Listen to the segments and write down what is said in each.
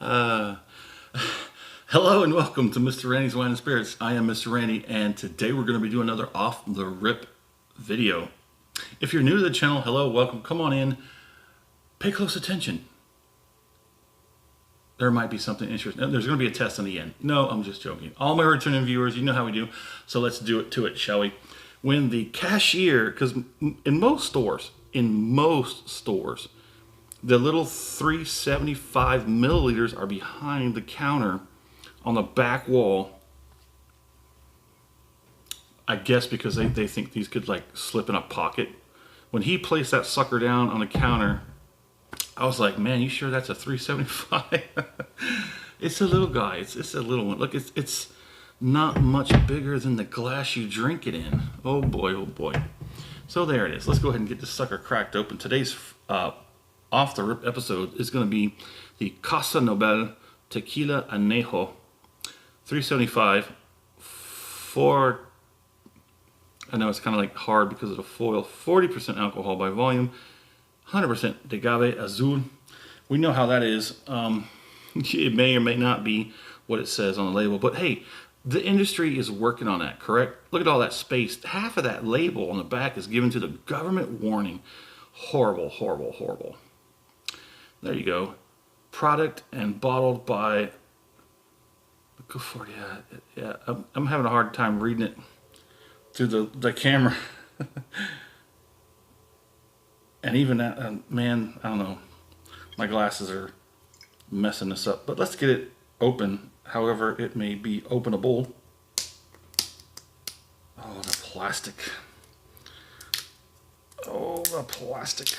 uh, Hello and welcome to Mr. Randy's Wine and Spirits. I am Mr. Randy, and today we're going to be doing another off the rip video. If you're new to the channel, hello, welcome, come on in, pay close attention. There might be something interesting. There's going to be a test on the end. No, I'm just joking. All my returning viewers, you know how we do, so let's do it to it, shall we? When the cashier, because in most stores, the little 375 milliliters are behind the counter on the back wall. I guess because they think these could like slip in a pocket. When he placed that sucker down on the counter, I was like, man, you sure that's a 375? It's a little guy. It's a little one. Look, it's not much bigger than the glass you drink it in. Oh boy, oh boy. So there it is. Let's go ahead and get this sucker cracked open. Today's off the rip episode is going to be the Casa Tequila Anejo 375 for, I know it's kind of like hard because of the foil, 40% alcohol by volume, 100% agave azul. We know how that is. It may or may not be what it says on the label, but hey, the industry is working on that, correct? Look at all that space. Half of that label on the back is given to the government warning. Horrible, horrible, horrible. There you go. Product and bottled by, go for it, yeah. I'm having a hard time reading it through the camera. And even that, man, I don't know. My glasses are messing this up. But let's get it open, however it may be openable. Oh, the plastic. Oh, the plastic.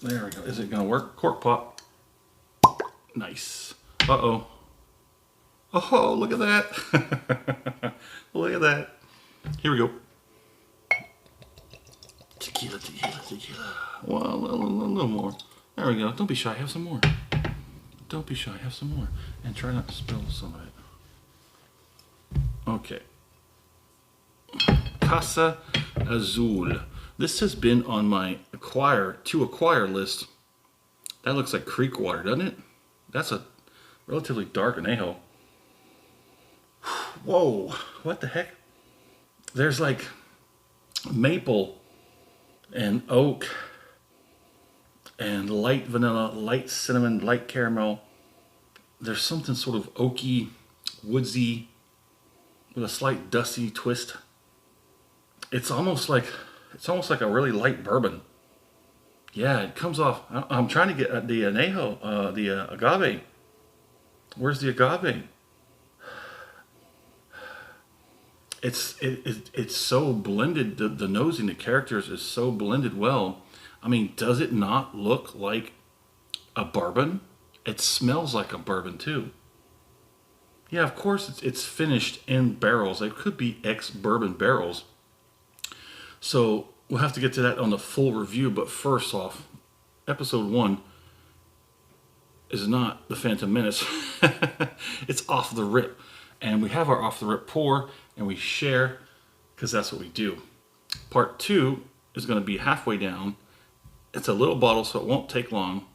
There we go. Is it going to work? Cork pop. Nice. Uh-oh. Oh, look at that. Look at that. Here we go. Tequila, tequila, tequila. Well, a little more. There we go. Don't be shy. Have some more. Don't be shy. Have some more. And try not to spill some of it. Okay. Casa Azul. This has been on my to acquire list. That looks like creek water, doesn't it? That's a relatively dark anejo. Whoa, what the heck? There's like maple and oak and light vanilla, light cinnamon, light caramel. There's something sort of oaky, woodsy, with a slight dusty twist. It's almost like a really light bourbon. Yeah, it comes off. I'm trying to get the anejo, the agave. Where's the agave? It's so blended. The nosing, the characters is so blended well. I mean, does it not look like a bourbon? It smells like a bourbon too. Yeah, of course it's finished in barrels. It could be ex-bourbon barrels. So we'll have to get to that on the full review. But first off, episode 1 is not the Phantom Menace. It's off the rip. And we have our off the rip pour and we share because that's what we do. Part 2 is going to be halfway down. It's a little bottle, so it won't take long.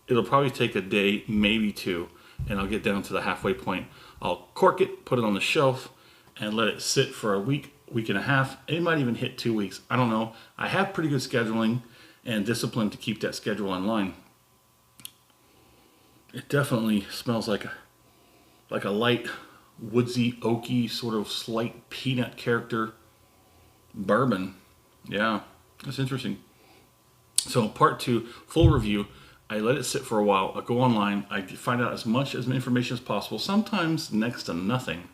It'll probably take a day, maybe 2, and I'll get down to the halfway point. I'll cork it, put it on the shelf, and let it sit for a week, week and a half. It might even hit 2 weeks. I don't know. I have pretty good scheduling and discipline to keep that schedule in line. It definitely smells like a light, woodsy, oaky, sort of slight peanut character bourbon. Yeah, that's interesting. So part 2, full review. I let it sit for a while. I go online. I find out as much information as possible. Sometimes next to nothing.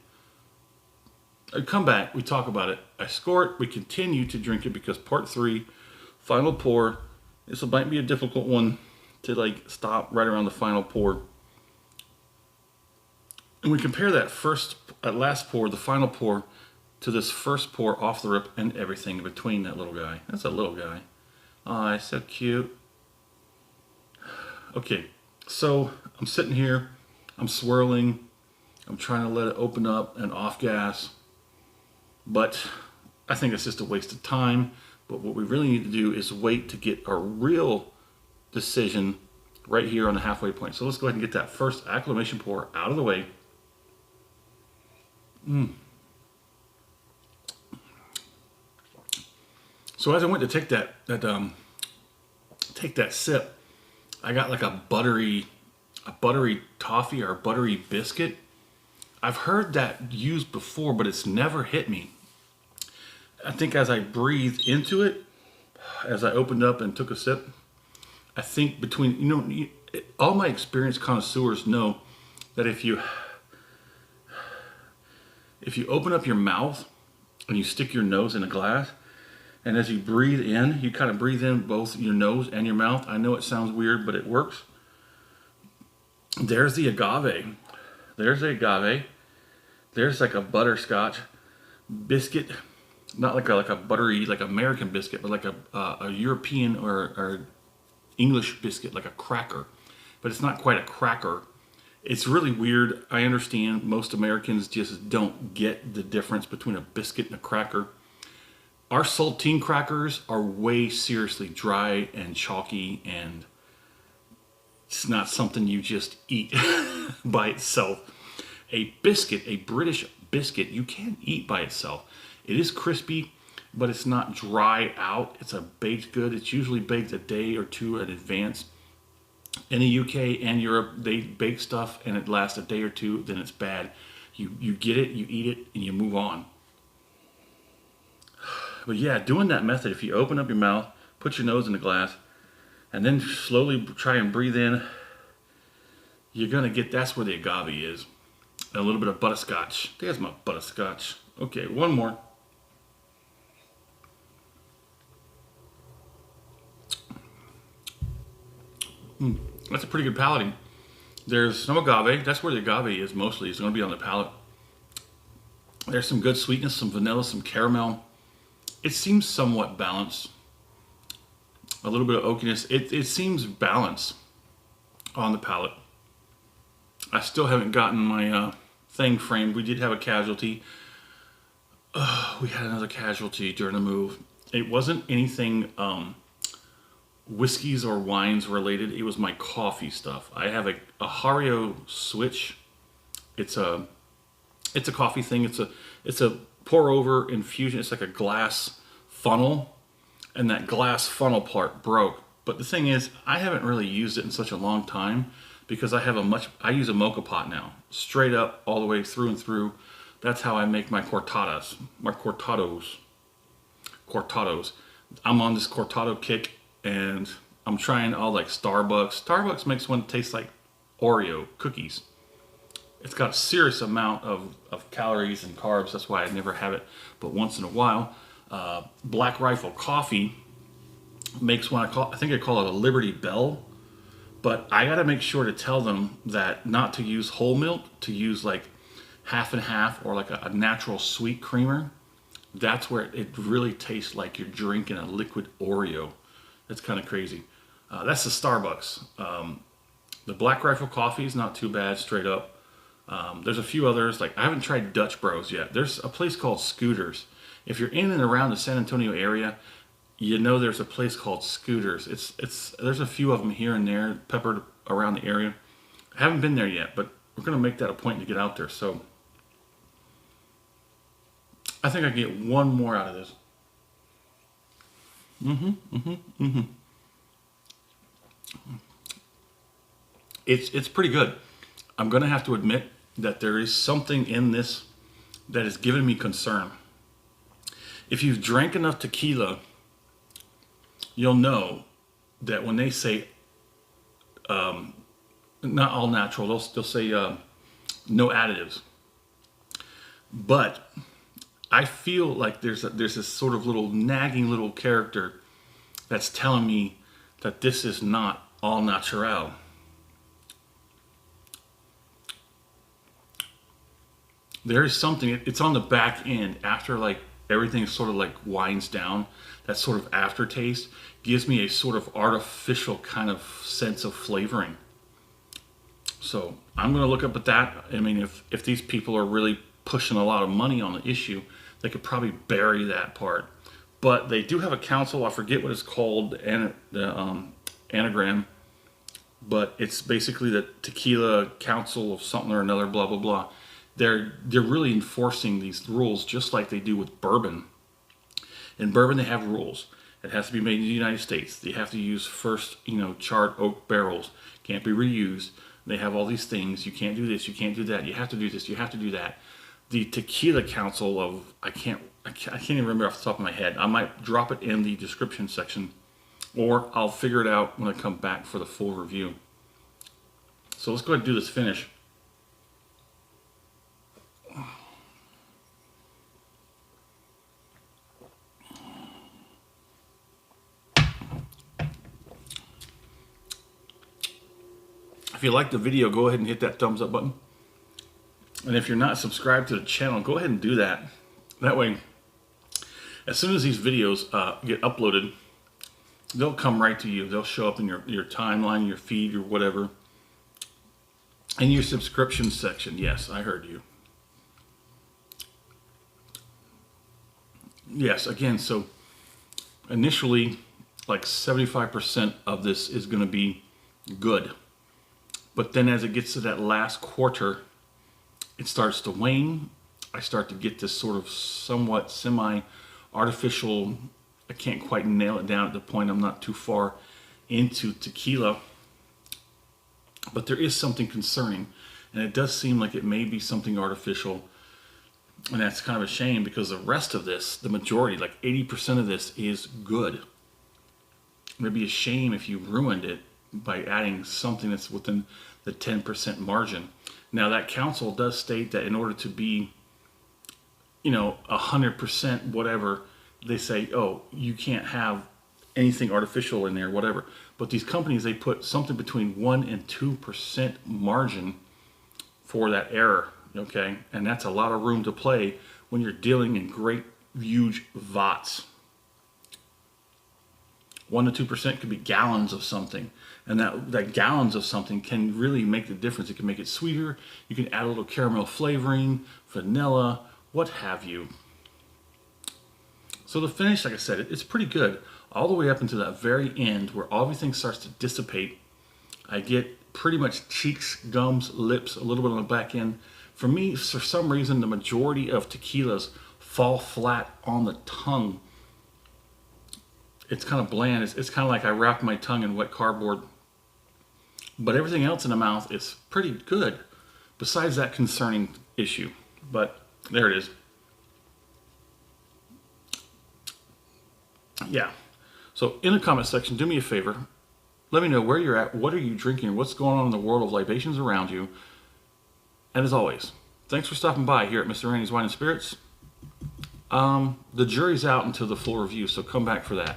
I come back. We talk about it. I score it. We continue to drink it because part 3, final pour. This might be a difficult one to like stop right around the final pour. And we compare that last pour, the final pour, to this first pour off the rip and everything in between that little guy. That's a little guy. Oh, he's so cute. Okay, so I'm sitting here, I'm swirling, I'm trying to let it open up and off gas, but I think it's just a waste of time. But what we really need to do is wait to get a real decision right here on the halfway point. So let's go ahead and get that first acclimation pour out of the way. So as I went to take that sip, I got like a buttery toffee or a buttery biscuit. I've heard that used before, but it's never hit me. I think as I breathed into it, as I opened up and took a sip, I think between, all my experienced connoisseurs know that if you open up your mouth and you stick your nose in a glass, and as you breathe in, you kind of breathe in both your nose and your mouth. I know it sounds weird, but it works. There's the agave. There's like a butterscotch biscuit, not like a buttery, like American biscuit, but like a European or English biscuit, like a cracker. But it's not quite a cracker. It's really weird. I understand most Americans just don't get the difference between a biscuit and a cracker. Our saltine crackers are way seriously dry and chalky, and it's not something you just eat by itself. A biscuit, a British biscuit, you can eat by itself. It is crispy, but it's not dry out. It's a baked good. It's usually baked a day or two in advance. In the UK and Europe, they bake stuff and it lasts a day or two, then it's bad. You get it, you eat it, and you move on. But yeah, doing that method, if you open up your mouth, put your nose in the glass, and then slowly try and breathe in, you're going to get, that's where the agave is. And a little bit of butterscotch. There's my butterscotch. Okay, one more. That's a pretty good palating. There's some agave. That's where the agave is mostly. It's going to be on the palate. There's some good sweetness, some vanilla, some caramel. It seems somewhat balanced. A little bit of oakiness. It seems balanced on the palate. I still haven't gotten my thing framed. We did have a casualty. We had another casualty during the move. It wasn't anything whiskeys or wines related. It was my coffee stuff. I have a Hario switch. It's a coffee thing. It's a pour over infusion. It's like a glass funnel, and that glass funnel part broke. But the thing is, I haven't really used it in such a long time because I use a mocha pot now, straight up all the way through and through. That's how I make my cortados. I'm on this cortado kick, and I'm trying all like Starbucks. Starbucks makes one taste like Oreo cookies. It's got a serious amount of calories and carbs. That's why I never have it but once in a while. Black Rifle Coffee makes one, I think I call it a Liberty Bell. But I got to make sure to tell them that not to use whole milk, to use like half and half or like a natural sweet creamer. That's where it really tastes like you're drinking a liquid Oreo. That's kind of crazy. That's the Starbucks. The Black Rifle Coffee is not too bad, straight up. There's a few others, like I haven't tried Dutch Bros yet. There's a place called Scooters. If you're in and around the San Antonio area, you know there's a place called Scooters. There's a few of them here and there peppered around the area. I haven't been there yet, but we're gonna make that a point to get out there. So I think I can get one more out of this. It's pretty good. I'm gonna have to admit that there is something in this that is giving me concern. If you've drank enough tequila, you'll know that when they say not all natural, they'll say no additives. But I feel like there's this sort of little nagging little character that's telling me that this is not all natural. There is something, it's on the back end after like everything sort of like winds down. That sort of aftertaste gives me a sort of artificial kind of sense of flavoring. So I'm going to look up at that. I mean, if these people are really pushing a lot of money on the issue, they could probably bury that part. But they do have a council, I forget what it's called, the anagram. but it's basically the Tequila Council of something or another, blah blah blah. They're really enforcing these rules just like they do with bourbon. In bourbon, they have rules. It has to be made in the United States. They have to use first, charred oak barrels. Can't be reused. They have all these things. You can't do this. You can't do that. You have to do this. You have to do that. The Tequila Council of I can't even remember off the top of my head. I might drop it in the description section, or I'll figure it out when I come back for the full review. So let's go ahead and do this finish. If you like the video, go ahead and hit that thumbs up button. And if you're not subscribed to the channel, go ahead and do that. That way, as soon as these videos get uploaded, they'll come right to you. They'll show up in your timeline, your feed, or whatever. In your subscription section. Yes, I heard you. Yes, again, so initially, like 75% of this is going to be good. But then as it gets to that last quarter, it starts to wane. I start to get this sort of somewhat semi-artificial, I can't quite nail it down at the point, I'm not too far into tequila. But there is something concerning, and it does seem like it may be something artificial. And that's kind of a shame, because the rest of this, the majority, like 80% of this is good. It would be a shame if you ruined it by adding something that's within the 10% margin. Now that council does state that in order to be, 100% whatever, they say, oh, you can't have anything artificial in there, whatever. But these companies, they put something between 1 and 2% margin for that error, okay? And that's a lot of room to play when you're dealing in great, huge vats. 1 to 2% could be gallons of something. And that gallons of something can really make the difference. It can make it sweeter. You can add a little caramel flavoring, vanilla, what have you. So the finish, like I said, it's pretty good. All the way up until that very end where everything starts to dissipate. I get pretty much cheeks, gums, lips, a little bit on the back end. For me, for some reason, the majority of tequilas fall flat on the tongue. It's kind of bland. It's kind of like I wrapped my tongue in wet cardboard. But everything else in the mouth is pretty good, besides that concerning issue. But there it is. Yeah. So in the comment section, do me a favor. Let me know where you're at. What are you drinking? What's going on in the world of libations around you? And as always, thanks for stopping by here at Mr. Randy's Wine and Spirits. The jury's out until the full review, so come back for that.